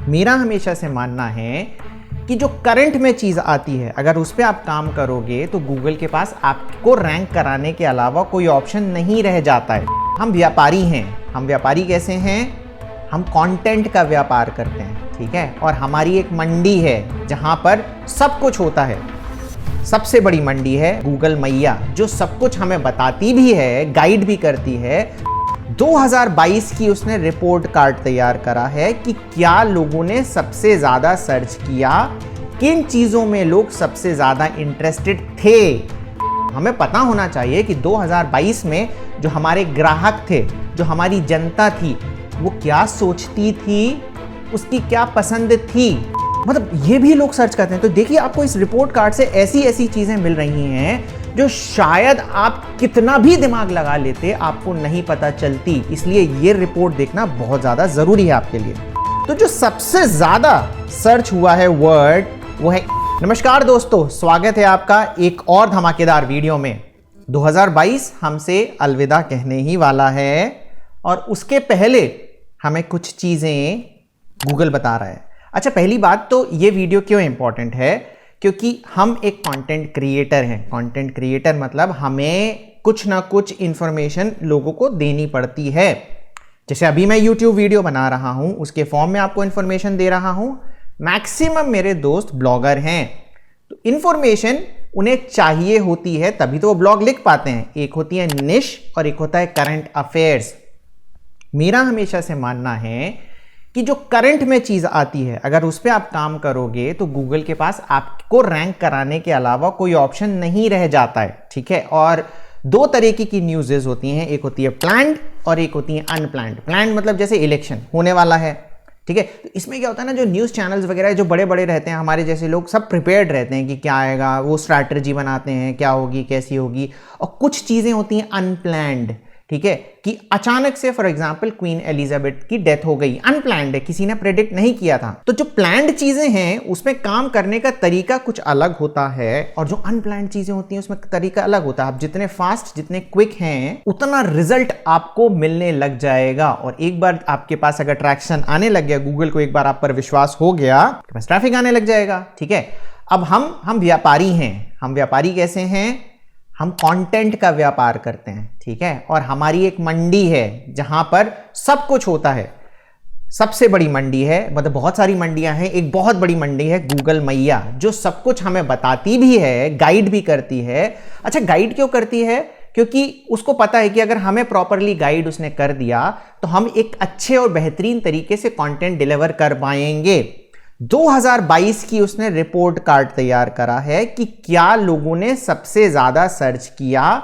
मेरा हमेशा से मानना है कि जो करंट में चीज़ आती है अगर उस पर आप काम करोगे तो गूगल के पास आपको रैंक कराने के अलावा कोई ऑप्शन नहीं रह जाता है। हम व्यापारी हैं। हम व्यापारी कैसे हैं? हम कंटेंट का व्यापार करते हैं, ठीक है। और हमारी एक मंडी है जहां पर सब कुछ होता है। सबसे बड़ी मंडी है गूगल मैया, जो सब कुछ हमें बताती भी है, गाइड भी करती है। 2022 की उसने रिपोर्ट कार्ड तैयार करा है कि क्या लोगों ने सबसे ज्यादा सर्च किया, किन चीजों में लोग सबसे ज्यादा इंटरेस्टेड थे। हमें पता होना चाहिए कि 2022 में जो हमारे ग्राहक थे, जो हमारी जनता थी, वो क्या सोचती थी, उसकी क्या पसंद थी, मतलब ये भी लोग सर्च करते हैं। तो देखिए, आपको इस रिपोर्ट कार्ड से ऐसी ऐसी चीजें मिल रही हैं जो शायद आप कितना भी दिमाग लगा लेते आपको नहीं पता चलती। इसलिए ये रिपोर्ट देखना बहुत ज्यादा जरूरी है आपके लिए। तो जो सबसे ज्यादा सर्च हुआ है वर्ड वो है। नमस्कार दोस्तों, स्वागत है आपका एक और धमाकेदार वीडियो में। 2022 हमसे अलविदा कहने ही वाला है और उसके पहले हमें कुछ चीजें गूगल बता रहा है। अच्छा, पहली बात तो ये वीडियो क्यों इंपॉर्टेंट है? क्योंकि हम एक कंटेंट क्रिएटर हैं। कंटेंट क्रिएटर मतलब हमें कुछ ना कुछ इंफॉर्मेशन लोगों को देनी पड़ती है। जैसे अभी मैं YouTube वीडियो बना रहा हूं, उसके फॉर्म में आपको इंफॉर्मेशन दे रहा हूं। मैक्सिमम मेरे दोस्त ब्लॉगर हैं, तो इंफॉर्मेशन उन्हें चाहिए होती है तभी तो वो ब्लॉग लिख पाते हैं। एक होती है निश और एक होता है करंट अफेयर्स। मेरा हमेशा से मानना है कि जो करंट में चीज आती है अगर उस पर आप काम करोगे तो गूगल के पास आपको रैंक कराने के अलावा कोई ऑप्शन नहीं रह जाता है, ठीक है। और दो तरीके की न्यूज़ेस होती हैं, एक होती है प्लान्ड और एक होती है अनप्लान्ड। प्लान्ड मतलब जैसे इलेक्शन होने वाला है, ठीक है। तो इसमें क्या होता है ना, जो न्यूज़ चैनल्स वगैरह जो बड़े बड़े रहते हैं, हमारे जैसे लोग सब प्रिपेयर्ड रहते हैं कि क्या आएगा, वो स्ट्रैटेजी बनाते हैं क्या होगी कैसी होगी। और कुछ चीज़ें होती हैं अनप्लान्ड, ठीक है, कि अचानक से फॉर एग्जांपल क्वीन एलिजाबेथ की डेथ हो गई, अनप्लान्ड है, किसी ने प्रेडिक्ट नहीं किया था। तो जो प्लान्ड चीजें हैं उसमें काम करने का तरीका कुछ अलग होता है और जो अनप्लान्ड चीजें होती हैं उसमें तरीका अलग होता है। आप जितने फास्ट, जितने क्विक हैं, उतना रिजल्ट आपको मिलने लग जाएगा। और एक बार आपके पास अगर ट्रैक्शन आने लग गया, गूगल को एक बार आप पर विश्वास हो गया, बस ट्रैफिक आने लग जाएगा, ठीक है। अब हम व्यापारी हैं। हम व्यापारी कैसे हैं? हम कंटेंट का व्यापार करते हैं, ठीक है। और हमारी एक मंडी है जहां पर सब कुछ होता है। सबसे बड़ी मंडी है, मतलब बहुत सारी मंडियां हैं, एक बहुत बड़ी मंडी है गूगल मैया, जो सब कुछ हमें बताती भी है, गाइड भी करती है। अच्छा, गाइड क्यों करती है? क्योंकि उसको पता है कि अगर हमें प्रॉपरली गाइड उसने कर दिया तो हम एक अच्छे और बेहतरीन तरीके से कंटेंट डिलीवर कर पाएंगे। 2022 की उसने रिपोर्ट कार्ड तैयार करा है कि क्या लोगों ने सबसे ज्यादा सर्च किया,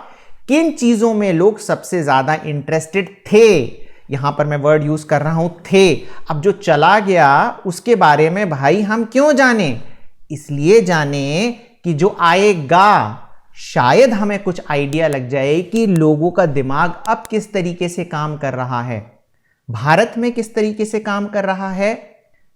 किन चीजों में लोग सबसे ज्यादा इंटरेस्टेड थे। यहां पर मैं वर्ड यूज कर रहा हूं थे। अब जो चला गया उसके बारे में भाई हम क्यों जाने? इसलिए जाने कि जो आएगा शायद हमें कुछ आइडिया लग जाए कि लोगों का दिमाग अब किस तरीके से काम कर रहा है, भारत में किस तरीके से काम कर रहा है,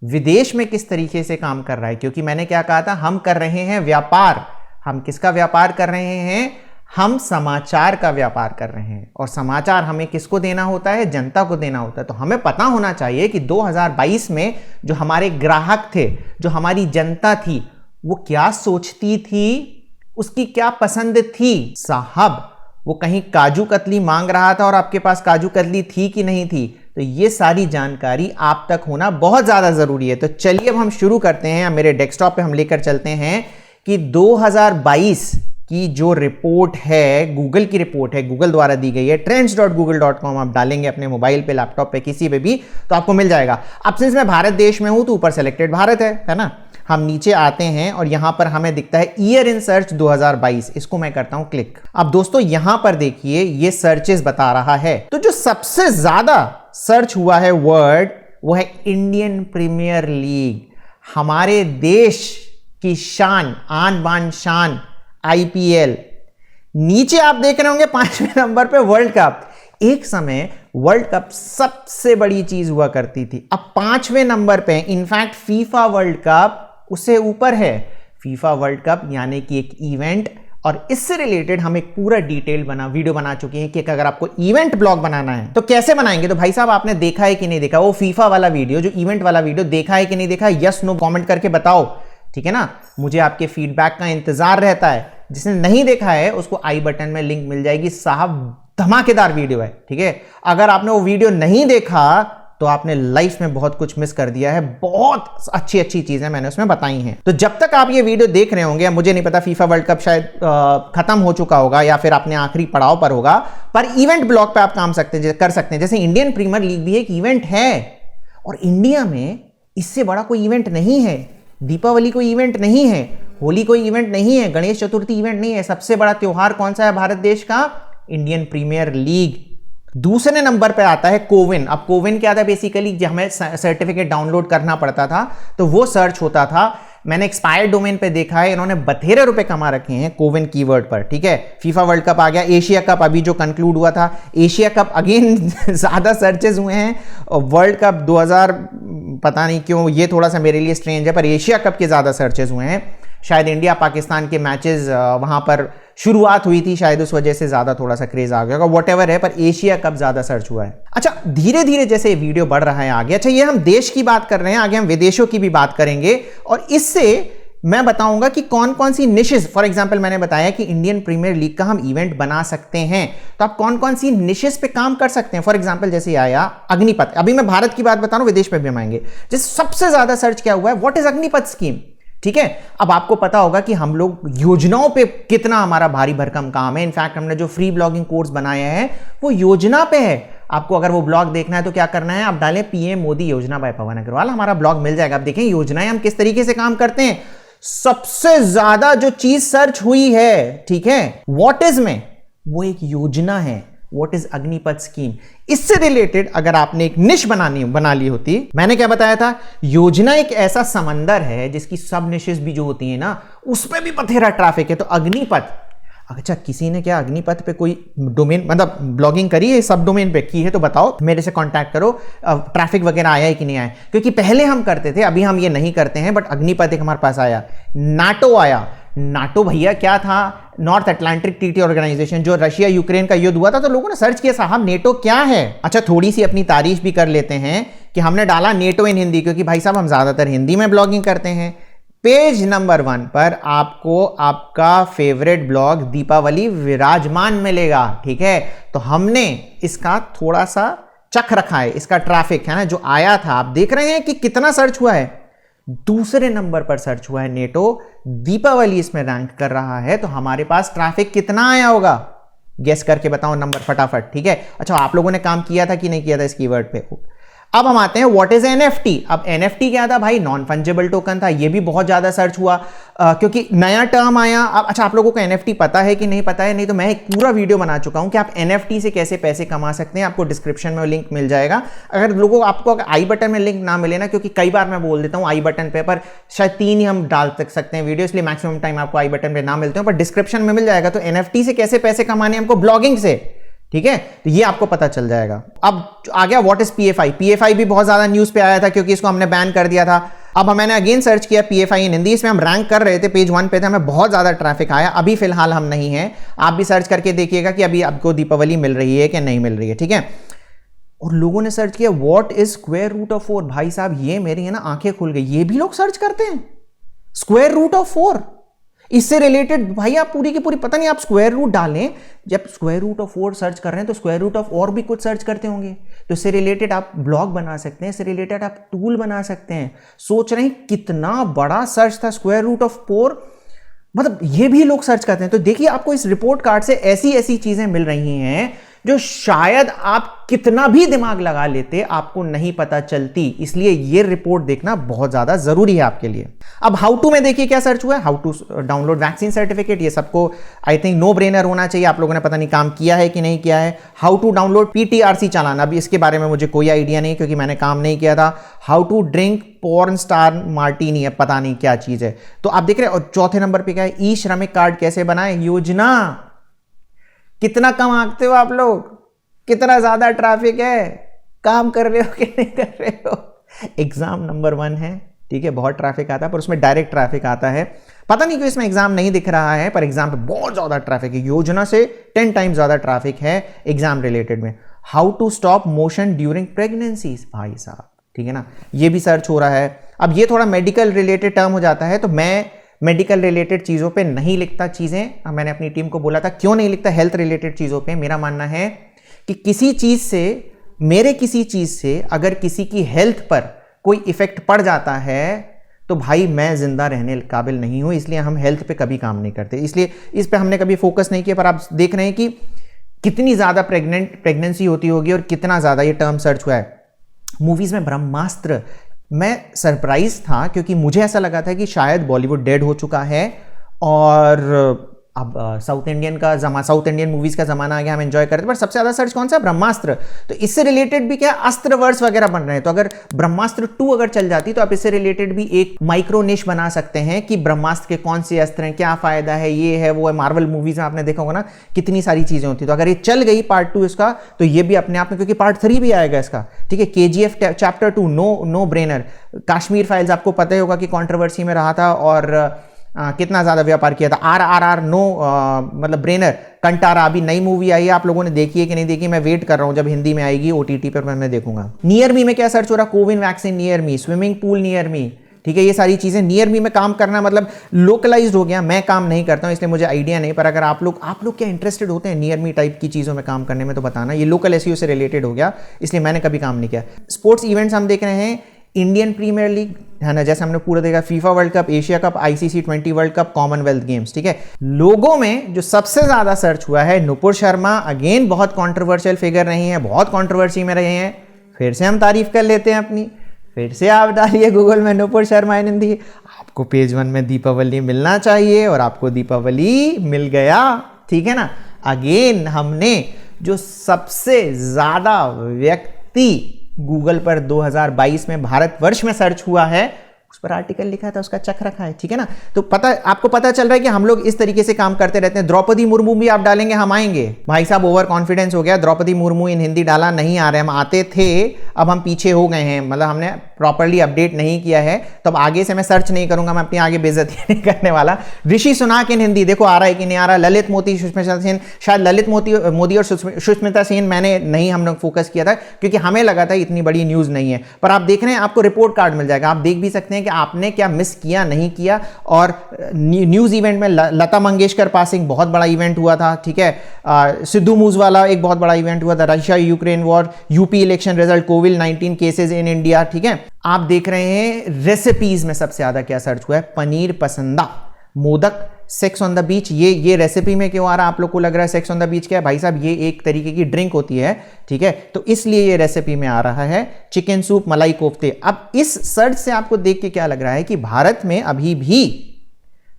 विदेश में किस तरीके से काम कर रहा है। क्योंकि मैंने क्या कहा था, हम कर रहे हैं व्यापार। हम किसका व्यापार कर रहे हैं? हम समाचार का व्यापार कर रहे हैं। और समाचार हमें किसको देना होता है? जनता को देना होता है। तो हमें पता होना चाहिए कि 2022 में जो हमारे ग्राहक थे, जो हमारी जनता थी, वो क्या सोचती थी, उसकी क्या पसंद थी। साहब, वो कहीं काजू कतली मांग रहा था और आपके पास काजू कतली थी कि नहीं थी? तो ये सारी जानकारी आप तक होना बहुत ज्यादा जरूरी है। तो चलिए अब हम शुरू करते हैं। मेरे डेस्कटॉप पे हम लेकर चलते हैं कि 2022 की जो रिपोर्ट है, गूगल की रिपोर्ट है, गूगल द्वारा दी गई है। trends.google.com आप डालेंगे अपने मोबाइल पे, लैपटॉप पे, किसी पे भी, तो आपको मिल जाएगा। अब सिंस मैं भारत देश में हूं तो ऊपर सेलेक्टेड भारत है ना। हम नीचे आते हैं और यहां पर हमें दिखता है ईयर इन सर्च 2022। इसको मैं करता हूं क्लिक। अब दोस्तों यहां पर देखिए, ये सर्चेस बता रहा है। तो जो सबसे ज्यादा सर्च हुआ है वर्ड वो है इंडियन प्रीमियर लीग। हमारे देश की शान, आन बान शान, IPL। नीचे आप देख रहे होंगे 5वें नंबर पे वर्ल्ड कप। एक समय वर्ल्ड कप सबसे बड़ी चीज हुआ करती थी, अब 5वें नंबर पे इनफैक्ट फीफा वर्ल्ड कप उससे ऊपर है। फीफा वर्ल्ड कप यानी कि एक इवेंट और इससे रिलेटेड हम एक पूरा डिटेल वीडियो बना चुके हैं कि अगर आपको इवेंट ब्लॉग बनाना है तो कैसे बनाएंगे। तो भाई साहब आपने देखा है कि नहीं देखा वो फीफा वाला वीडियो, जो इवेंट वाला वीडियो, देखा है कि नहीं देखा, यस नो कमेंट करके बताओ, ठीक है ना। मुझे आपके फीडबैक का इंतजार रहता है। जिसने नहीं देखा है उसको आई बटन में लिंक मिल जाएगी, साहब धमाकेदार वीडियो है, ठीक है। अगर आपने वो वीडियो नहीं देखा तो आपने लाइफ में बहुत कुछ मिस कर दिया है, बहुत अच्छी अच्छी चीजें मैंने उसमें बताई हैं। तो जब तक आप ये वीडियो देख रहे होंगे, मुझे नहीं पता फीफा वर्ल्ड कप शायद खत्म हो चुका होगा या फिर अपने आखिरी पड़ाव पर होगा, पर इवेंट ब्लॉग पे आप काम कर सकते हैं। जैसे इंडियन प्रीमियर लीग भी एक इवेंट है और इंडिया में इससे बड़ा कोई इवेंट नहीं है। दीपावली कोई इवेंट नहीं है, होली कोई इवेंट नहीं है, गणेश चतुर्थी इवेंट नहीं है। सबसे बड़ा त्योहार कौन सा है भारत देश का? Indian premier league. दूसरे नंबर पर आता है कोविन। अब कोविन क्या था? बेसिकली हमें सर्टिफिकेट डाउनलोड करना पड़ता था तो वो सर्च होता था। मैंने एक्सपायर्ड डोमेन पे देखा है, इन्होंने बथेरे रुपए कमा रखे हैं कोविन कीवर्ड पर, ठीक है। फीफा वर्ल्ड कप आ गया, एशिया कप अभी जो कंक्लूड हुआ था, एशिया कप अगेन ज्यादा सर्चेस हुए हैं। वर्ल्ड कप 2000 पता नहीं क्यों, ये थोड़ा सा मेरे लिए स्ट्रेंज है, पर एशिया कप के ज्यादा सर्चेस हुए हैं। शायद इंडिया पाकिस्तान के मैचेस वहां पर शुरुआत हुई थी, शायद उस वजह से ज्यादा थोड़ा सा क्रेज आ गया होगा, व्हाटएवर है, पर एशिया कप ज्यादा सर्च हुआ है। अच्छा, धीरे धीरे जैसे वीडियो बढ़ रहा है आगे, अच्छा ये हम देश की बात कर रहे हैं, आगे हम विदेशों की भी बात करेंगे और इससे मैं बताऊंगा कि कौन कौन सी निशेस, फॉर एग्जांपल मैंने बताया कि इंडियन प्रीमियर लीग का हम इवेंट बना सकते हैं, तो आप कौन कौन सी निशेस पे काम कर सकते हैं। फॉर एग्जांपल जैसे आया अग्निपथ, अभी मैं भारत की बात बता रहा हूं, विदेश पे भी हम आएंगे। जैसे सबसे ज्यादा सर्च क्या हुआ है, व्हाट इज अग्निपथ स्कीम, ठीक है। अब आपको पता होगा कि हम लोग योजनाओं पे कितना हमारा भारी भरकम काम है। इनफैक्ट हमने जो फ्री ब्लॉगिंग कोर्स बनाया है वो योजना पे है। आपको अगर वो ब्लॉग देखना है तो क्या करना है, आप डालें पीएम मोदी योजना बाय पवन अग्रवाल, हमारा ब्लॉग मिल जाएगा। आप देखें योजनाएं हम किस तरीके से काम करते हैं। सबसे ज्यादा जो चीज सर्च हुई है, ठीक है, व्हाट इज में, वो एक योजना है, व्हाट इज अग्निपथ स्कीम। इससे रिलेटेड अगर आपने एक निश बना ली होती, मैंने क्या बताया था, योजना एक ऐसा समंदर है जिसकी सब निशेस भी जो होती है ना, उसमें भी बथेरा ट्रैफिक है। तो अग्निपथ, अच्छा किसी ने क्या अग्निपथ पे कोई डोमेन मतलब ब्लॉगिंग करी है, सब डोमेन पे की है तो बताओ, मेरे से कांटेक्ट करो, ट्रैफिक वगैरह आया है कि नहीं आया। क्योंकि पहले हम करते थे, अभी हम ये नहीं करते हैं, बट अग्निपथ एक हमारे पास आया। नाटो आया, नाटो भैया क्या था, नॉर्थ अटलांटिक ट्रीटी ऑर्गेनाइजेशन, जो रशिया यूक्रेन का युद्ध हुआ था, तो लोगों ने सर्च किया साहब नेटो क्या है। अच्छा थोड़ी सी अपनी तारीफ भी कर लेते हैं कि हमने डाला नेटो इन हिंदी, क्योंकि भाई साहब हम ज्यादातर हिंदी में ब्लॉगिंग करते हैं। पेज नंबर 1 पर आपको आपका फेवरेट ब्लॉग दीपावली विराजमान मिलेगा, ठीक है। तो हमने इसका थोड़ा सा चख रखा है, इसका ट्रैफिक है ना जो आया था, आप देख रहे हैं कि कितना सर्च हुआ है। दूसरे नंबर पर सर्च हुआ है नेटो, दीपावली इसमें रैंक कर रहा है, तो हमारे पास ट्रैफिक कितना आया होगा, गेस करके बताओ नंबर फटाफट, ठीक है। अच्छा आप लोगों ने काम किया था कि नहीं किया था इस कीवर्ड पे। अब हम आते हैं व्हाट इज एनएफटी। अब एनएफटी क्या था भाई, नॉन फंजिबल टोकन था, ये भी बहुत ज्यादा सर्च हुआ क्योंकि नया टर्म आया। अब अच्छा आप लोगों को एनएफटी पता है कि नहीं पता है, नहीं तो मैं एक पूरा वीडियो बना चुका हूं कि आप एनएफटी से कैसे पैसे कमा सकते हैं, आपको डिस्क्रिप्शन में लिंक मिल जाएगा। अगर लोगों आपको आई बटन में लिंक ना मिले ना, क्योंकि कई बार मैं बोल देता हूं आई बटन पे, पर शायद 3 ही हम डाल सकते हैं वीडियो, इसलिए मैक्सिमम टाइम आपको आई बटन पे ना मिलते हो, पर डिस्क्रिप्शन में मिल जाएगा। तो एनएफटी से कैसे पैसे कमाने हमको, ब्लॉगिंग से, ठीक है, तो ये आपको पता चल जाएगा। अब आ गया व्हाट इज पीएफआई। पीएफआई भी बहुत ज्यादा न्यूज पे आया था क्योंकि इसको हमने बैन कर दिया था। अब मैंने अगेन सर्च किया पीएफआई इन हिंदी, इसमें हम रैंक कर रहे थे, पेज 1 पे थे, हमें बहुत ज्यादा ट्रैफिक आया। अभी फिलहाल हम नहीं है, आप भी सर्च करके देखिएगा कि अभी आपको दीपावली मिल रही है कि नहीं मिल रही है, ठीक है। और लोगों ने सर्च किया what is square root of 4। भाई साहब ये मेरी है ना आंखें खुल गई, ये भी लोग सर्च करते हैं स्क्वायर रूट ऑफ 4। इससे रिलेटेड भाई आप पूरी की पूरी, पता नहीं आप स्क्वायर रूट डालें, जब स्क्वायर रूट ऑफ 4 सर्च कर रहे हैं तो स्क्वायर रूट ऑफ और भी कुछ सर्च करते होंगे, तो इससे रिलेटेड आप ब्लॉग बना सकते हैं, इससे रिलेटेड आप टूल बना सकते हैं। सोच रहे हैं कितना बड़ा सर्च था स्क्वायर रूट ऑफ 4, मतलब ये भी लोग सर्च करते हैं। तो देखिए आपको इस रिपोर्ट कार्ड से ऐसी ऐसी चीजें मिल रही हैं जो शायद आप कितना भी दिमाग लगा लेते आपको नहीं पता चलती, इसलिए ये रिपोर्ट देखना बहुत ज्यादा जरूरी है आपके लिए। अब हाउ टू में देखिए क्या सर्च हुआ है, how to download vaccine certificate, ये सबको आई थिंक नो ब्रेनर होना चाहिए। आप लोगों ने पता नहीं काम किया है कि नहीं किया है। हाउ टू डाउनलोड पीटीआरसी चालान, अभी इसके बारे में मुझे कोई आइडिया नहीं क्योंकि मैंने काम नहीं किया था। How to drink porn star martini, है पता नहीं क्या चीज है। तो आप देख रहे हैं। और चौथे नंबर पे क्या है, ई श्रमिक कार्ड कैसे बनाए, योजना। कितना कम आंकते हो आप लोग, कितना ज्यादा ट्रैफिक है, काम कर रहे हो कि नहीं कर रहे हो। एग्जाम नंबर 1 है, ठीक है, बहुत ट्रैफिक आता है पर उसमें डायरेक्ट ट्रैफिक आता है, पता नहीं क्यों इसमें एग्जाम नहीं दिख रहा है, पर एग्जाम पे बहुत ज्यादा ट्रैफिक है, योजना से 10 टाइम्स ज्यादा ट्रैफिक है एग्जाम रिलेटेड में। How to stop motion during pregnancies, भाई साहब, ठीक है ना, ये भी सर्च हो रहा है। अब ये थोड़ा मेडिकल रिलेटेड टर्म हो जाता है, तो मैं मेडिकल रिलेटेड चीज़ों पे नहीं लिखता चीज़ें। मैंने अपनी टीम को बोला था क्यों नहीं लिखता हेल्थ रिलेटेड चीज़ों पे। मेरा मानना है कि किसी चीज़ से, मेरे किसी चीज़ से अगर किसी की हेल्थ पर कोई इफेक्ट पड़ जाता है तो भाई मैं जिंदा रहने काबिल नहीं हूँ, इसलिए हम हेल्थ पे कभी काम नहीं करते, इसलिए इस पे हमने कभी फोकस नहीं किया। पर आप देख रहे हैं कि कितनी ज़्यादा प्रेगनेंसी होती होगी और कितना ज़्यादा ये टर्म सर्च हुआ है। मूवीज़ में ब्रह्मास्त्र, मैं सरप्राइज था क्योंकि मुझे ऐसा लगा था कि शायद बॉलीवुड डेड हो चुका है और अब साउथ इंडियन मूवीज का जमाना आ गया, हम एंजॉय करते हैं। पर सबसे ज्यादा सर्च कौन सा? ब्रह्मास्त्र। तो इससे रिलेटेड भी क्या अस्त्रवर्ष वगैरह बन रहे हैं, तो अगर ब्रह्मास्त्र 2 अगर चल जाती तो आप इससे रिलेटेड भी एक माइक्रो निश बना सकते हैं कि ब्रह्मास्त्र के कौन से अस्त्र हैं, क्या फायदा है, ये है वो है। मार्वल मूवीज में आपने देखा होगा ना कितनी सारी चीजें होती, तो अगर ये चल गई पार्ट 2 इसका, तो ये भी अपने आप में, क्योंकि पार्ट 3 भी आएगा इसका, ठीक है। KGF chapter 2 no brainer. Kashmir files आपको पता ही होगा कि कंट्रोवर्सी में रहा था और कितना ज्यादा व्यापार किया था। RRR नो मतलब ब्रेनर। कंटारा अभी नई मूवी आई है, आप लोगों ने देखी है कि नहीं देखी? मैं वेट कर रहा हूं जब हिंदी में आएगी OTT पर, मैं देखूंगा। नियर मी में क्या सर्च हो रहा? CoWIN vaccine near me, swimming pool near me, ठीक है। ये सारी चीजें नियर मी में काम करना मतलब लोकलाइज्ड हो गया। मैं काम नहीं करता हूं इसलिए मुझे आइडिया नहीं, पर अगर आप लोग क्या इंटरेस्टेड होते हैं नियर मी टाइप की चीजों में काम करने में तो बताना। ये लोकल SEO से रिलेटेड हो गया, इसलिए मैंने कभी काम नहीं किया। स्पोर्ट्स इवेंट्स हम देख रहे हैं, इंडियन प्रीमियर लीग है ना, जैसे हमने पूरा देखा, FIFA world cup, Asia cup, ICC 20 world cup, Commonwealth games, ठीक है। लोगों में जो सबसे ज्यादा सर्च हुआ है नुपुर शर्मा, अगेन बहुत कंट्रोवर्शियल फिगर रही है, बहुत कंट्रोवर्सी में रहे हैं। फिर से हम तारीफ कर लेते हैं अपनी, फिर से आप डालिए गूगल में नुपुर शर्मा इन हिंदी, आपको पेज 1 में दीपावली मिलना चाहिए और आपको दीपावली मिल गया, ठीक है ना। अगेन हमने जो सबसे ज्यादा व्यक्ति गूगल पर 2022 में भारतवर्ष में सर्च हुआ है उस पर आर्टिकल लिखा था, उसका चक रखा है, ठीक है ना। तो आपको पता चल रहा है कि हम लोग इस तरीके से काम करते रहते हैं। द्रौपदी मुर्मू भी आप डालेंगे, हम आएंगे। भाई साहब ओवर कॉन्फिडेंस हो गया, द्रौपदी मुर्मू इन हिंदी डाला नहीं आ रहे, हम आते थे, अब हम पीछे हो गए हैं, मतलब हमने प्रॉपर्ली अपडेट नहीं किया है, तो अब आगे से मैं सर्च नहीं करूंगा, मैं अपनी आगे बेइज्जती नहीं करने वाला। ऋषि सुनाक इन हिंदी देखो आ रहा है कि नहीं आ रहा। ललित मोदी, सुष्मिता सेन, शायद ललित मोदी और सुष्मिता सेन मैंने नहीं, हम लोग फोकस किया था क्योंकि हमें लगा था इतनी बड़ी न्यूज नहीं है, पर आप देख रहे हैं आपको रिपोर्ट कार्ड मिल जाएगा, आप देख भी सकते हैं कि आपने क्या मिस किया नहीं किया। और न्यूज इवेंट में लता मंगेशकर पासिंग बहुत बड़ा इवेंट हुआ था, ठीक है। सिद्धू मूसवाला एक बहुत बड़ा इवेंट हुआ था। Russia Ukraine war, UP election result, covid cases in India, ठीक है। आप देख रहे हैं रेसिपीज में सबसे ज्यादा क्या सर्च हुआ है? Paneer pasanda, modak, sex on the beach. ये रेसिपी में क्यों आ रहा है? आप लोग को लग रहा है सेक्स ऑन द बीच क्या है? भाई साहब ये एक तरीके की ड्रिंक होती है, ठीक है, तो इसलिए ये रेसिपी में आ रहा है। चिकन सूप, मलाई कोफ्ते। अब इस सर्च से आपको देख के क्या लग रहा है कि भारत में अभी भी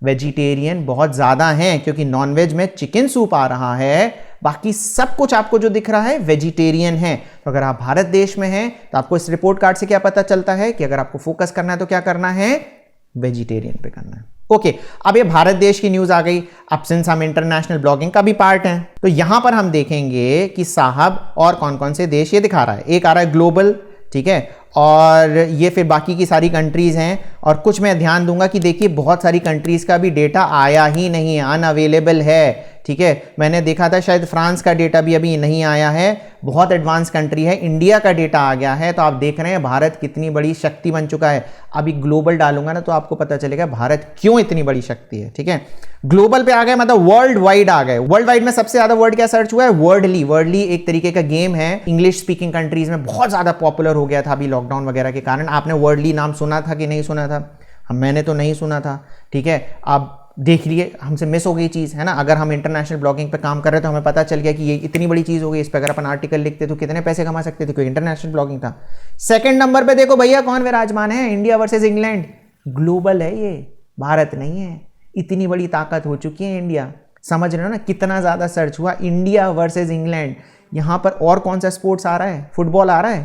वेजिटेरियन बहुत ज्यादा हैं, क्योंकि नॉनवेज में चिकन सूप आ रहा है, बाकी सब कुछ आपको जो दिख रहा है वेजिटेरियन है। तो अगर आप भारत देश में हैं तो आपको इस रिपोर्ट कार्ड से क्या पता चलता है कि अगर आपको फोकस करना है तो क्या करना है? वेजिटेरियन पे करना है। ओके, अब ये भारत देश की न्यूज आ गई। अब सिंस हम इंटरनेशनल ब्लॉगिंग का भी पार्ट है तो यहां पर हम देखेंगे कि साहब और कौन कौन से देश ये दिखा रहा है। एक आ रहा है ग्लोबल, ठीक है, और ये फिर बाकी की सारी कंट्रीज हैं, और कुछ मैं ध्यान दूंगा कि देखिए बहुत सारी कंट्रीज का भी डेटा आया ही नहीं है, अनअवेलेबल है, ठीक है। मैंने देखा था शायद फ्रांस का डेटा भी अभी नहीं आया है, बहुत एडवांस कंट्री है। इंडिया का डेटा आ गया है, तो आप देख रहे हैं भारत कितनी बड़ी शक्ति बन चुका है। अभी ग्लोबल डालूंगा ना तो आपको पता चलेगा भारत क्यों इतनी बड़ी शक्ति है, ठीक है। ग्लोबल पे आ गए मतलब वर्ल्ड वाइड आ गए। वर्ल्ड वाइड में सबसे ज्यादा वर्ड क्या सर्च हुआ है? वर्डली। वर्डली एक तरीके का गेम है, इंग्लिश स्पीकिंग कंट्रीज में बहुत ज्यादा पॉपुलर हो गया था अभी लॉकडाउन वगैरह के कारण। आपने वर्डली नाम सुना था कि नहीं सुना था? मैंने तो नहीं सुना था, ठीक है। आप देख लिए, हमसे मिस हो गई चीज़, है ना। अगर हम इंटरनेशनल ब्लॉगिंग पे काम कर रहे तो हमें पता चल गया कि ये इतनी बड़ी चीज़ हो गई, इस पर अगर अपन आर्टिकल लिखते तो कितने पैसे कमा सकते थे, कोई इंटरनेशनल ब्लॉगिंग था। सेकंड नंबर पे देखो भैया कौन विराजमान है? India versus England. ग्लोबल है ये, भारत नहीं है। इतनी बड़ी ताकत हो चुकी है इंडिया, समझ रहे हो ना कितना ज़्यादा सर्च हुआ। India versus England. यहाँ पर और कौन सा स्पोर्ट्स आ रहा है? फुटबॉल आ रहा है,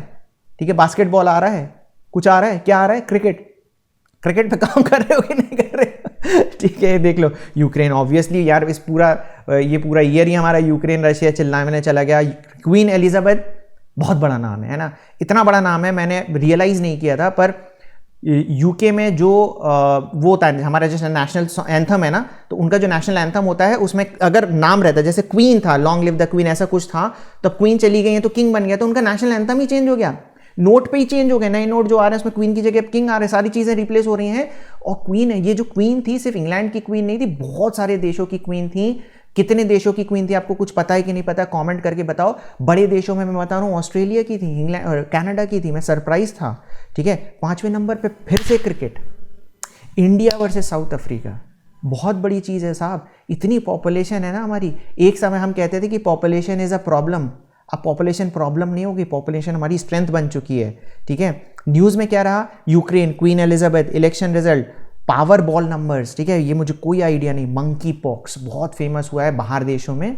ठीक है, बास्केटबॉल आ रहा है, कुछ आ रहा है, क्या आ रहा है? क्रिकेट। क्रिकेट पे काम कर रहे हो कि नहीं कर रहे हो? ठीक है, देख लो। यूक्रेन ऑब्वियसली यार, इस ये पूरा ईयर ही हमारा यूक्रेन रशिया चिल्लाने चला गया। क्वीन एलिजाबेथ बहुत बड़ा नाम है ना, इतना बड़ा नाम है मैंने रियलाइज नहीं किया था, पर यूके में जो वो होता है हमारा जैसे नेशनल एंथम है ना, तो उनका जो नेशनल एंथम होता है उसमें अगर नाम रहता है, जैसे क्वीन था, लॉन्ग लिव द क्वीन ऐसा कुछ था, तो क्वीन चली गई है तो किंग बन गया, तो उनका नेशनल एंथम ही चेंज हो गया, नोट पे ही चेंज हो गए, नए नोट जो आ रहे हैं उसमें क्वीन की जगह किंग आ रहे हैं, सारी चीजें रिप्लेस हो रही हैं। और क्वीन है, ये जो क्वीन थी सिर्फ इंग्लैंड की क्वीन नहीं थी, बहुत सारे देशों की क्वीन थी। कितने देशों की क्वीन थी आपको कुछ पता है कि नहीं पता, कमेंट करके बताओ। बड़े देशों में मैं बता रहा हूँ, ऑस्ट्रेलिया की थी, इंग्लैंड और कनाडा की थी, मैं सरप्राइज था। ठीक है, 5वें नंबर पे फिर से cricket, India versus south Africa, बहुत बड़ी चीज़ है साहब। इतनी पॉपुलेशन है ना हमारी, एक समय हम कहते थे कि पॉपुलेशन इज़ अ प्रॉब्लम, अब पॉपुलेशन प्रॉब्लम नहीं होगी, पॉपुलेशन हमारी स्ट्रेंथ बन चुकी है। ठीक है, न्यूज़ में क्या रहा, Ukraine, queen Elizabeth, election result, power ball numbers. ठीक है, ये मुझे कोई आइडिया नहीं। मंकी पॉक्स बहुत फेमस हुआ है बाहर देशों में,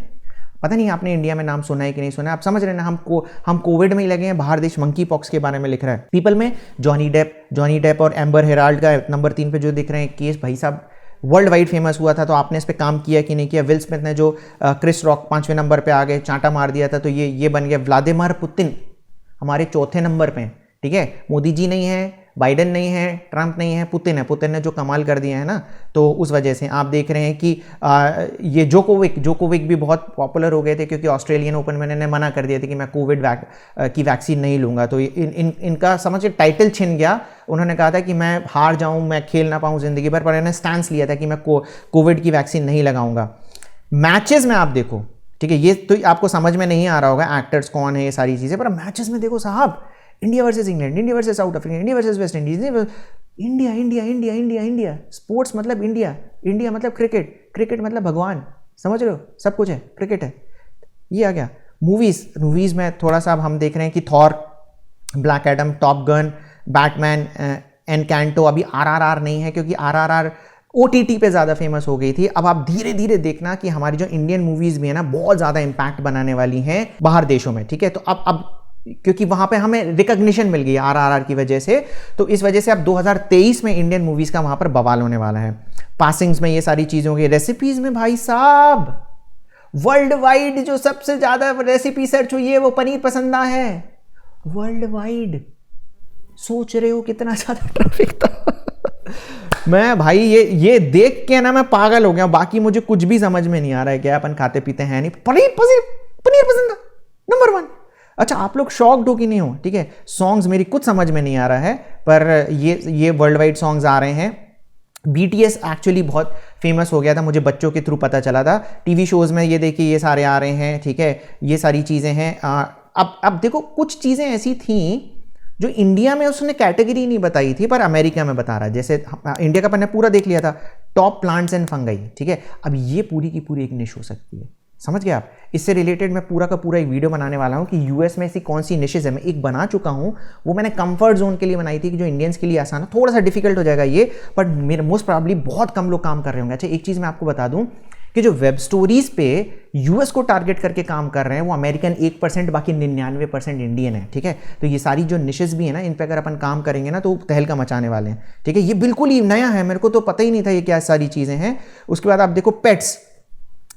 पता नहीं आपने इंडिया में नाम सुना है कि नहीं सुना है। आप समझ रहे हैं ना, हम कोविड में ही लगे हैं, बाहर देश मंकी पॉक्स के बारे में लिख रहा है। पीपल में जॉनी डेप और एम्बर हेराल्ड का नंबर 3 पे जो दिख रहे हैं केस, भाई साहब वर्ल्ड वाइड फेमस हुआ था। तो आपने इस पे काम किया कि नहीं किया। विल स्मिथ ने जो क्रिस रॉक 5वें नंबर पे आ गए, चांटा मार दिया था, तो ये बन गया। व्लादिमीर पुतिन हमारे 4थे नंबर पे। ठीक है, मोदी जी नहीं है, बाइडन नहीं है, ट्रंप नहीं है, पुतिन है। पुतिन ने जो कमाल कर दिया है ना, तो उस वजह से आप देख रहे हैं कि ये जोकोविक भी बहुत पॉपुलर हो गए थे, क्योंकि ऑस्ट्रेलियन ओपन में इन्होंने मना कर दिया था कि मैं कोविड की वैक्सीन नहीं लूँगा। तो इनका समझिए टाइटल छिन गया। उन्होंने कहा था कि मैं हार जाऊँ, मैं खेल ना पाऊँ ज़िंदगी भर, पर इन्होंने स्टैंस लिया था कि मैं कोविड की वैक्सीन नहीं लगाऊंगा। मैचेस में आप देखो, ठीक है, ये तो आपको समझ में नहीं आ रहा होगा एक्टर्स कौन है, ये सारी चीज़ें, पर मैचेस में देखो साहब, India versus England, India versus south Africa, India versus West Indies, India India India India India. Sports मतलब इंडिया, इंडिया मतलब क्रिकेट, क्रिकेट मतलब भगवान, समझ रहे हो, सब कुछ है, क्रिकेट है। ये आ गया। मूवीज में थोड़ा सा अब हम देख रहे हैं कि Thor, black Adam, top gun, Batman, Encanto. अभी RRR नहीं है, क्योंकि RRR OTT पे ज़्यादा फेमस हो गई थी। अब आप धीरे धीरे देखना कि हमारी जो इंडियन मूवीज़ भी है ना, बहुत ज़्यादा इम्पैक्ट बनाने वाली हैं बाहर देशों में। ठीक है, तो अब क्योंकि वहां पे हमें रिकॉग्निशन मिल गई RRR की वजह से, तो इस वजह से अब 2023 में इंडियन मूवीज का वहां पर बवाल होने वाला है। पासिंग्स में ये सारी चीजों की, रेसिपीज में भाई साहब वर्ल्ड वाइड जो सबसे ज्यादा रेसिपी सर्च हुई है वो पनीर पसंदा है, वर्ल्ड वाइड। सोच रहे हो कितना ज्यादा ट्रैफिक था। मैं भाई ये देख के ना मैं पागल हो गया। बाकी मुझे कुछ भी समझ में नहीं आ रहा है, क्या अपन खाते पीते हैं नहीं, पनीर पसंद नंबर 1। अच्छा, आप लोग शॉक्ड हो कि नहीं हो? ठीक है, सॉन्ग्स मेरी कुछ समझ में नहीं आ रहा है, पर ये वर्ल्ड वाइड सॉन्ग्स आ रहे हैं। BTS एक्चुअली बहुत फेमस हो गया था, मुझे बच्चों के थ्रू पता चला था। टीवी शोज में ये देखिए ये सारे आ रहे हैं। ठीक है, ये सारी चीज़ें हैं। अब देखो, कुछ चीज़ें ऐसी थी जो इंडिया में उसने कैटेगरी नहीं बताई थी, पर अमेरिका में बता रहा है। जैसे इंडिया का मैंने पूरा देख लिया था, टॉप प्लांट्स एंड फंगाई। ठीक है, अब ये पूरी की पूरी एक निश हो सकती है, समझ गए आप। इससे रिलेटेड मैं पूरा का पूरा एक वीडियो बनाने वाला हूँ कि यूएस में ऐसी कौन सी निशेज है। मैं एक बना चुका हूँ, वो मैंने कंफर्ट जोन के लिए बनाई थी, कि जो इंडियंस के लिए आसान है। थोड़ा सा डिफिकल्ट हो जाएगा ये, बट मेरे मोस्ट प्रॉब्ली बहुत कम लोग काम कर रहे होंगे। अच्छा, एक चीज़ मैं आपको बता दूँ कि जो वेब स्टोरीज पे यूएस को टारगेट करके काम कर रहे हैं, वो अमेरिकन 1%, बाकी 99% इंडियन है। ठीक है, तो ये सारी जो निशेज भी है ना, इन पे अगर अपन काम करेंगे ना, तो तहलका मचाने वाले हैं। ठीक है, ये बिल्कुल ही नया है, मेरे को तो पता ही नहीं था ये क्या सारी चीज़ें हैं। उसके बाद आप देखो पेट्स,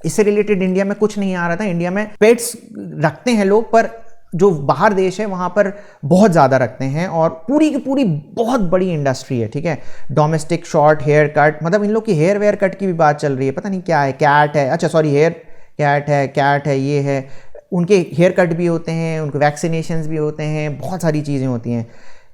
इससे रिलेटेड इंडिया में कुछ नहीं आ रहा था। इंडिया में पेट्स रखते हैं लोग, पर जो बाहर देश है वहां पर बहुत ज़्यादा रखते हैं, और पूरी की पूरी बहुत बड़ी इंडस्ट्री है। ठीक है, डोमेस्टिक शॉर्ट हेयर कट, मतलब इन लोग की हेयर वेयर कट की भी बात चल रही है, पता नहीं क्या है, कैट है, अच्छा सॉरी हेयर कैट है, ये है। उनके हेयर कट भी होते हैं, उनके वैक्सीनेशंस भी होते हैं, बहुत सारी चीज़ें होती हैं।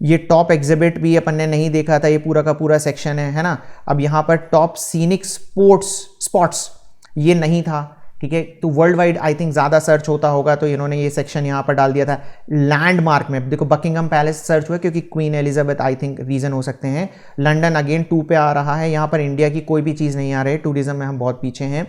ये टॉप एग्जिबिट भी अपन ने नहीं देखा था, ये पूरा का पूरा सेक्शन है ना। अब यहाँ पर टॉप सीनिक स्पॉट्स ये नहीं था। ठीक है, तो वर्ल्ड वाइड आई थिंक ज़्यादा सर्च होता होगा, तो इन्होंने ये सेक्शन यहाँ पर डाल दिया था। लैंडमार्क में देखो बकिंगम पैलेस सर्च हुआ, क्योंकि queen Elizabeth I think reason हो सकते हैं। लंदन अगेन 2 पे आ रहा है। यहाँ पर इंडिया की कोई भी चीज़ नहीं आ रही है, टूरिज्म में हम बहुत पीछे हैं।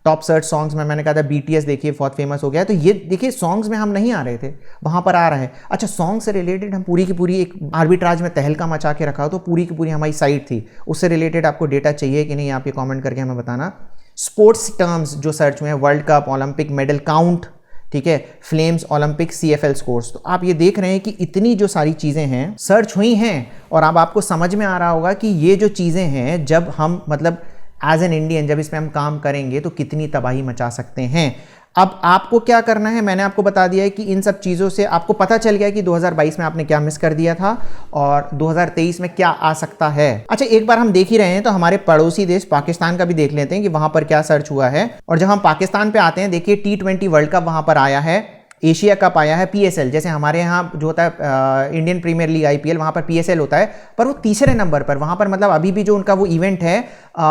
टॉप सर्च सॉन्ग्स में मैंने कहा था BTS देखिए बहुत फेमस हो गया, तो ये देखिए सॉन्ग्स में हम नहीं आ रहे थे, वहाँ पर आ रहा है। अच्छा, सॉन्ग से रिलेटेड हम पूरी की पूरी एक आर्बिट्राज में तहलका मचा के रखा हो, तो पूरी की पूरी हमारी साइट थी। उससे रिलेटेड आपको डेटा चाहिए कि नहीं, आप ये कॉमेंट करके हमें बताना। स्पोर्ट्स टर्म्स जो सर्च हुए हैं, world cup, Olympic medal count, ठीक है, फ्लेम्स, ओलंपिक, CFL स्कोर्स। तो आप ये देख रहे हैं कि इतनी जो सारी चीज़ें हैं सर्च हुई हैं, और अब आपको समझ में आ रहा होगा कि ये जो चीज़ें हैं, जब हम मतलब एज एन इंडियन जब इसमें हम काम करेंगे तो कितनी तबाही मचा सकते हैं। अब आपको क्या करना है, मैंने आपको बता दिया है कि इन सब चीज़ों से आपको पता चल गया कि 2022 में आपने क्या मिस कर दिया था और 2023 में क्या आ सकता है। अच्छा, एक बार हम देख ही रहे हैं तो हमारे पड़ोसी देश पाकिस्तान का भी देख लेते हैं कि वहां पर क्या सर्च हुआ है। और जब हम पाकिस्तान पे आते हैं, देखिए T20 वर्ल्ड कप वहां पर आया है, एशिया कप आया है, PSL जैसे हमारे यहाँ जो होता है इंडियन प्रीमियर लीग IPL, वहाँ पर PSL होता है, पर वो तीसरे नंबर पर वहाँ पर मतलब अभी भी जो उनका वो इवेंट है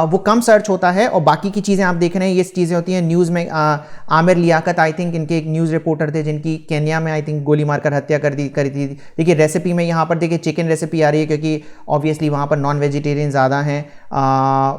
वो कम सर्च होता है। और बाकी की चीज़ें आप देख रहे हैं ये चीज़ें होती हैं न्यूज़ में। आमिर लियाकत आई थिंक इनके एक न्यूज़ रिपोर्टर थे जिनकी केन्या में आई थिंक गोली मारकर हत्या करी थी। देखिए रेसिपी में यहाँ पर देखिए चिकन रेसिपी आ रही है क्योंकि ऑब्वियसली वहाँ पर नॉन वेजिटेरियन ज़्यादा हैं।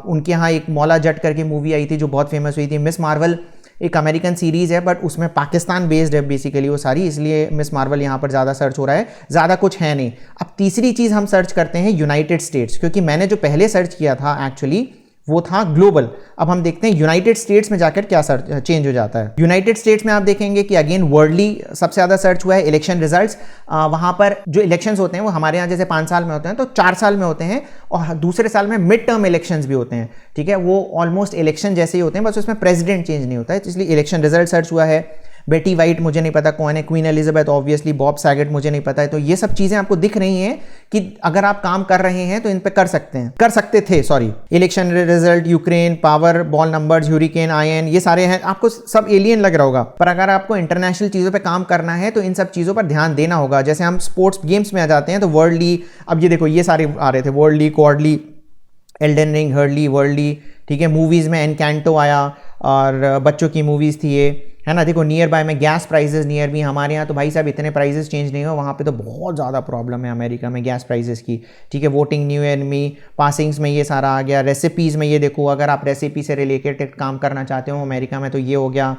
उनके यहाँ एक मौला जट करके मूवी आई थी जो बहुत फेमस हुई थी। मिस मार्वल एक अमेरिकन सीरीज़ है बट उसमें पाकिस्तान बेस्ड है बेसिकली वो सारी, इसलिए मिस मार्वल यहाँ पर ज़्यादा सर्च हो रहा है, ज़्यादा कुछ है नहीं। अब तीसरी चीज़ हम सर्च करते हैं यूनाइटेड स्टेट्स, क्योंकि मैंने जो पहले सर्च किया था एक्चुअली वो था ग्लोबल। अब हम देखते हैं यूनाइटेड स्टेट्स में जाकर क्या सर्च चेंज हो जाता है। यूनाइटेड स्टेट्स में आप देखेंगे कि अगेन वर्ल्डली सबसे ज़्यादा सर्च हुआ है इलेक्शन रिजल्ट्स। वहाँ पर जो इलेक्शंस होते हैं वो हमारे यहाँ जैसे 5 साल में होते हैं तो 4 साल में होते हैं, और दूसरे साल में मिड टर्म इलेक्शंस भी होते हैं। ठीक है, वो ऑलमोस्ट इलेक्शन जैसे ही होते हैं, बस उसमें प्रेसिडेंट चेंज नहीं होता है, इसलिए इलेक्शन रिजल्ट सर्च हुआ है। बेटी वाइट मुझे नहीं पता कौन है, क्वीन एलिजाबेथ ऑब्वियसली, बॉब सैगेट मुझे नहीं पता है। तो ये सब चीज़ें आपको दिख रही हैं कि अगर आप काम कर रहे हैं तो इन पे कर सकते थे election result, Ukraine, power ball numbers, ह्यूरिकेन, ion, ये सारे हैं, आपको सब एलियन लग रहा होगा। पर अगर आपको इंटरनेशनल चीज़ों पे काम करना है तो इन सब चीज़ों पर ध्यान देना होगा। जैसे हम स्पोर्ट्स गेम्स में आ जाते हैं तो वर्ल्ड लीग, अब ये देखो ये सारे आ रहे थे, world league, quad league, Elden ring, hardly, world league. ठीक है, मूवीज़ में एनकैंटो आया और बच्चों की मूवीज़ थी ये, है ना। देखो नियर बाय में गैस प्राइसेस नियर भी, हमारे यहाँ तो भाई साहब इतने प्राइसेस चेंज नहीं हो, वहाँ पे तो बहुत ज़्यादा प्रॉब्लम है अमेरिका में गैस प्राइसेस की। ठीक है, वोटिंग, न्यू एनमी, पासिंग्स में ये सारा आ गया। रेसिपीज़ में ये देखो, अगर आप रेसिपी से रिलेटेड काम करना चाहते हो अमेरिका में तो ये हो गया।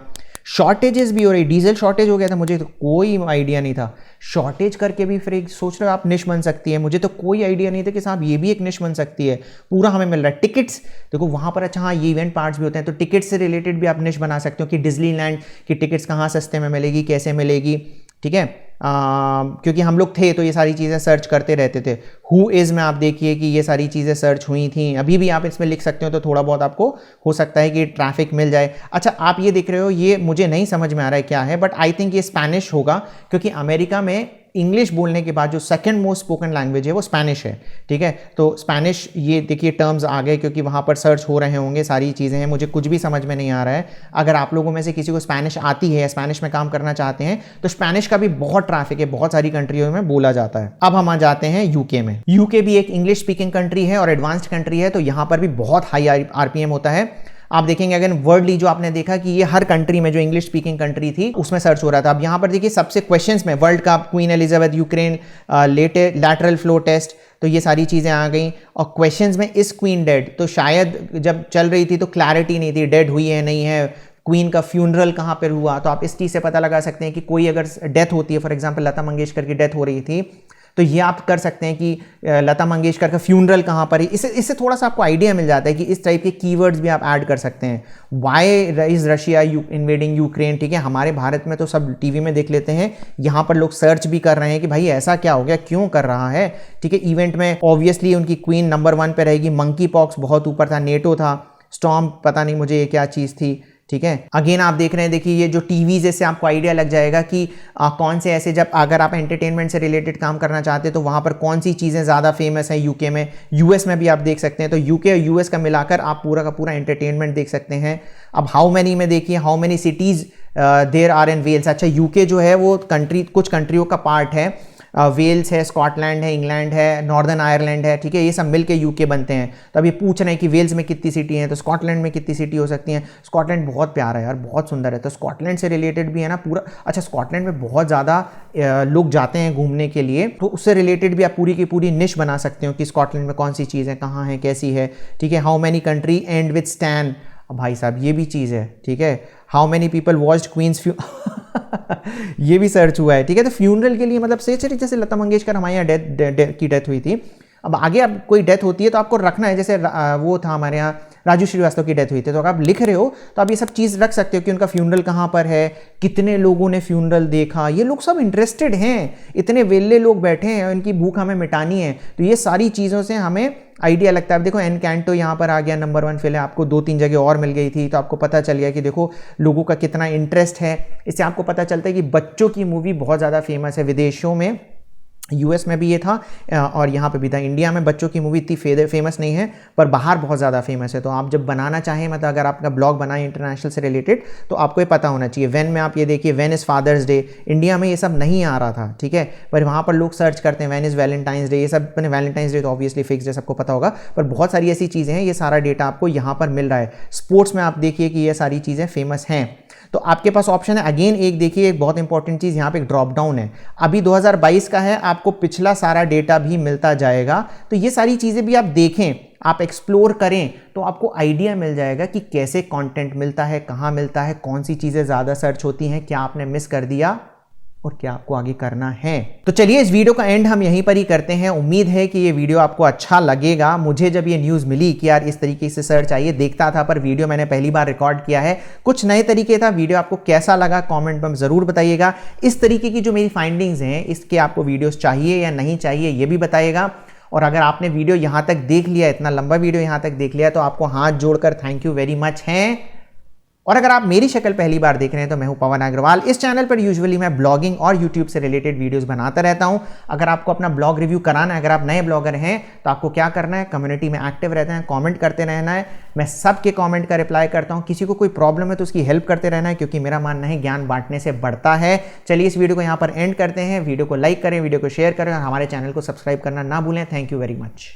शॉर्टेजेस भी हो रही, डीजल शॉर्टेज हो गया था, मुझे तो कोई आइडिया नहीं था। शॉर्टेज करके भी फिर सोच रहे हो आप निश बन सकती है, मुझे तो कोई आइडिया नहीं था कि साहब ये भी एक निश बन सकती है। पूरा हमें मिल रहा है। टिकट्स देखो वहाँ पर, अच्छा हाँ ये इवेंट पार्ट्स भी होते हैं तो टिकट्स से रिलेटेड भी आप निश बना सकते हो कि डिज्नीलैंड की टिकट्स कहाँ सस्ते में मिलेगी, कैसे मिलेगी। ठीक है, क्योंकि हम लोग थे तो ये सारी चीज़ें सर्च करते रहते थे। हु इज़ में आप देखिए कि ये सारी चीज़ें सर्च हुई थी, अभी भी आप इसमें लिख सकते हो तो थोड़ा बहुत आपको हो सकता है कि ट्रैफिक मिल जाए। अच्छा, आप ये देख रहे हो, ये मुझे नहीं समझ में आ रहा है क्या है, बट आई थिंक ये स्पेनिश होगा, क्योंकि अमेरिका में इंग्लिश बोलने के बाद जो सेकंड मोस्ट स्पोकन लैंग्वेज है वो स्पेनिश है। ठीक है, तो स्पेनिश ये देखिए टर्म्स आ गए क्योंकि वहाँ पर सर्च हो रहे होंगे, सारी चीज़ें हैं, मुझे कुछ भी समझ में नहीं आ रहा है। अगर आप लोगों में से किसी को स्पेनिश आती है या स्पेनिश में काम करना चाहते हैं तो स्पेनिश का भी बहुत ट्रैफिक है, बहुत सारी कंट्रियों में बोला जाता है। अब हम आ जाते हैं यूके में। यूके भी एक इंग्लिश स्पीकिंग कंट्री है और एडवांस्ड कंट्री है, तो यहाँ पर भी बहुत हाई RPM होता है। आप देखेंगे अगर वर्ल्डली जो आपने देखा कि ये हर कंट्री में जो इंग्लिश स्पीकिंग कंट्री थी उसमें सर्च हो रहा था। अब यहाँ पर देखिए सबसे क्वेश्चंस में world cup, queen Elizabeth, Ukraine, lateral flow test, तो ये सारी चीज़ें आ गई। और क्वेश्चंस में इस क्वीन डेड, तो शायद जब चल रही थी तो क्लैरिटी नहीं थी, डेड हुई है नहीं है, क्वीन का फ्यूनरल कहाँ पर हुआ, तो आप इस चीज़ से पता लगा सकते हैं कि कोई अगर डेथ होती है, फॉर एग्जाम्पल लता मंगेशकर की डेथ हो रही थी, तो ये आप कर सकते हैं कि लता मंगेशकर का फ्यूनरल कहाँ पर है। इससे थोड़ा सा आपको आइडिया मिल जाता है कि इस टाइप के कीवर्ड्स भी आप ऐड कर सकते हैं। Why is Russia invading Ukraine, ठीक है, हमारे भारत में तो सब टीवी में देख लेते हैं, यहाँ पर लोग सर्च भी कर रहे हैं कि भाई ऐसा क्या हो गया, क्यों कर रहा है। ठीक है, इवेंट में ऑब्वियसली उनकी क्वीन नंबर 1 पे रहेगी, मंकी पॉक्स बहुत ऊपर था, नेटो था, स्टॉर्म पता नहीं मुझे ये क्या चीज़ थी। ठीक है, अगेन आप देख रहे हैं, देखिए ये जो टीवी जैसे आपको आइडिया लग जाएगा कि कौन से ऐसे, जब अगर आप एंटरटेनमेंट से रिलेटेड काम करना चाहते हैं तो वहाँ पर कौन सी चीज़ें ज़्यादा फेमस हैं यूके में। यूएस में भी आप देख सकते हैं, तो यूके और यूएस का मिलाकर आप पूरा का पूरा एंटरटेनमेंट देख सकते हैं। अब हाउ मैनी में देखिए, how many cities there are in Wales. अच्छा, यूके जो है वो कुछ कंट्रियों का पार्ट है, वेल्स है, स्कॉटलैंड है, इंग्लैंड है, नॉर्दर्न आयरलैंड है। ठीक है, ये सब मिलके यूके बनते हैं। तो अब ये पूछ रहे हैं कि वेल्स में कितनी सिटी हैं, तो स्कॉटलैंड में कितनी सिटी हो सकती हैं। स्कॉटलैंड बहुत प्यारा है यार, बहुत सुंदर है, तो स्कॉटलैंड से रिलेटेड भी है ना पूरा। अच्छा, स्कॉटलैंड में बहुत ज़्यादा लोग जाते हैं घूमने के लिए, तो उससे रिलेटेड भी आप पूरी की पूरी निश बना सकते हो कि स्कॉटलैंड में कौन सी चीज़ है, कहाँ है, कैसी है। ठीक है, how many country end with stan, भाई साहब ये भी चीज़ है। ठीक है, how many people watched queens ये भी सर्च हुआ है। ठीक है, तो फ्यूनरल के लिए मतलब से जैसे लता मंगेशकर हमारे यहाँ डेथ हुई थी, अब आगे अब कोई डेथ होती है तो आपको रखना है, जैसे वो था हमारे यहाँ राजू श्रीवास्तव की डेथ हुई थी, तो अगर आप लिख रहे हो तो आप ये सब चीज़ रख सकते हो कि उनका फ्यूनरल कहाँ पर है, कितने लोगों ने फ्यूनरल देखा, ये लोग सब इंटरेस्टेड हैं, इतने वेले लोग बैठे हैं, इनकी भूख हमें मिटानी है। तो ये सारी चीज़ों से हमें आइडिया लगता है। अब देखो एनकैंटो यहाँ पर आ गया नंबर 1 फिल्म, आपको 2-3 जगह और मिल गई थी, तो आपको पता चल गया कि देखो लोगों का कितना इंटरेस्ट है। इससे आपको पता चलता है कि बच्चों की मूवी बहुत ज़्यादा फेमस है विदेशों में, यूएस में भी ये था और यहाँ पे भी था। इंडिया में बच्चों की मूवी इतनी फेमस नहीं है, पर बाहर बहुत ज़्यादा फेमस है। तो आप जब बनाना चाहें, मतलब अगर आपका ब्लॉग बनाए इंटरनेशनल से रिलेटेड, तो आपको ये पता होना चाहिए। वेन में आप ये देखिए, when is father's day, India में ये सब नहीं आ रहा था, ठीक है, पर वहाँ पर लोग सर्च करते हैं वेन इज़ वैलेंटाइंस डे, ये सब। मैंने वैलेंटाइंस डे तो ऑब्वियसली फिक्स है, सबको पता होगा, पर बहुत सारी ऐसी चीज़ें हैं, ये सारा डेटा आपको यहाँ पर मिल रहा है। स्पोर्ट्स में आप देखिए कि ये सारी चीज़ें फेमस हैं, तो आपके पास ऑप्शन है। अगेन एक देखिए, एक बहुत इंपॉर्टेंट चीज़ यहाँ पे एक ड्रॉप डाउन है, अभी 2022 का है, आपको पिछला सारा डेटा भी मिलता जाएगा। तो ये सारी चीज़ें भी आप देखें, आप एक्सप्लोर करें, तो आपको आइडिया मिल जाएगा कि कैसे कंटेंट मिलता है, कहाँ मिलता है, कौन सी चीज़ें ज़्यादा सर्च होती हैं, क्या आपने मिस कर दिया और क्या आपको आगे करना है। तो चलिए इस वीडियो का एंड हम यहीं पर ही करते हैं। उम्मीद है कि ये वीडियो आपको अच्छा लगेगा। मुझे जब ये न्यूज़ मिली कि यार इस तरीके से सर्च आइए, देखता था, पर वीडियो मैंने पहली बार रिकॉर्ड किया है, कुछ नए तरीके था। वीडियो आपको कैसा लगा कमेंट में ज़रूर बताइएगा। इस तरीके की जो मेरी फाइंडिंग्स हैं, इसके आपको वीडियोज़ चाहिए या नहीं चाहिए, ये भी बताइएगा। और अगर आपने वीडियो यहाँ तक देख लिया, इतना लंबा वीडियो यहाँ तक देख लिया, तो आपको हाथ जोड़कर थैंक यू वेरी मच है। और अगर आप मेरी शक्ल पहली बार देख रहे हैं, तो मैं हूं पवन अग्रवाल। इस चैनल पर यूजुअली मैं ब्लॉगिंग और यूट्यूब से रिलेटेड वीडियोस बनाता रहता हूं। अगर आपको अपना ब्लॉग रिव्यू कराना है, अगर आप नए ब्लॉगर हैं, तो आपको क्या करना है, कम्युनिटी में एक्टिव रहना है, कमेंट करते रहना है। मैं सबके कमेंट का रिप्लाई करता हूं। किसी को कोई प्रॉब्लम है तो उसकी हेल्प करते रहना है, क्योंकि मेरा मानना है ज्ञान बांटने से बढ़ता है। चलिए इस वीडियो को यहाँ पर एंड करते हैं। वीडियो को लाइक करें, वीडियो को शेयर करें और हमारे चैनल को सब्सक्राइब करना ना भूलें। Thank you very much.